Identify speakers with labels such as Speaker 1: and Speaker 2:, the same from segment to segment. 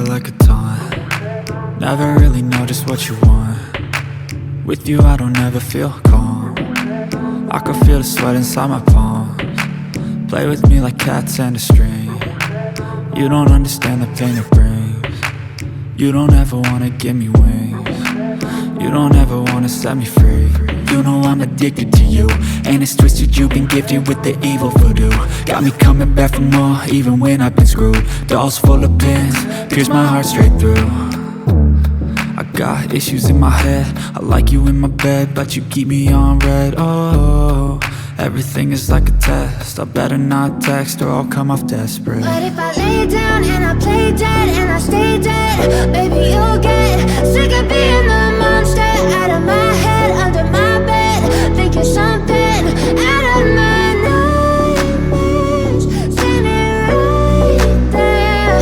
Speaker 1: feel like a taunt. Never really know just what you want. With you I don't ever feel calm. I can feel the sweat inside my palms. Play with me like cats and a string. You don't understand the pain it brings. You don't ever wanna give me wings. You don't ever wanna set me free. You know I'm addicted to you, and it's twisted, you've been gifted with the evil voodoo. Got me coming back for more, even when I've been screwed. Dolls full of pins, pierce my heart straight through. I got issues in my head, I like you in my bed, but you keep me on red. Oh, everything is like a test, I better not text or I'll come off desperate.
Speaker 2: But if I lay down and I play dead and I stay dead, baby you'll get sick of being the monster out of my head, under my bed, think you're something out of my nightmares, standing right there.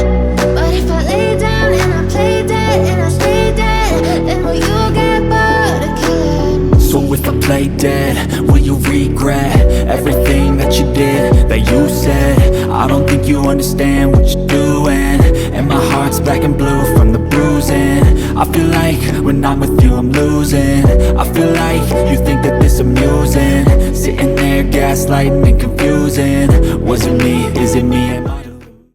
Speaker 2: But if I lay down and I play dead and I stay dead, then will you get bored of killing?
Speaker 1: So if I play dead, will you regret everything that you did, that you said? I don't think you understand what you're doing, and my heart's black and blue from the bruising. I feel like when I'm with you I'm losing. I feel like you think that this amusing, sitting there gaslighting and confusing. Was it me? Is it me?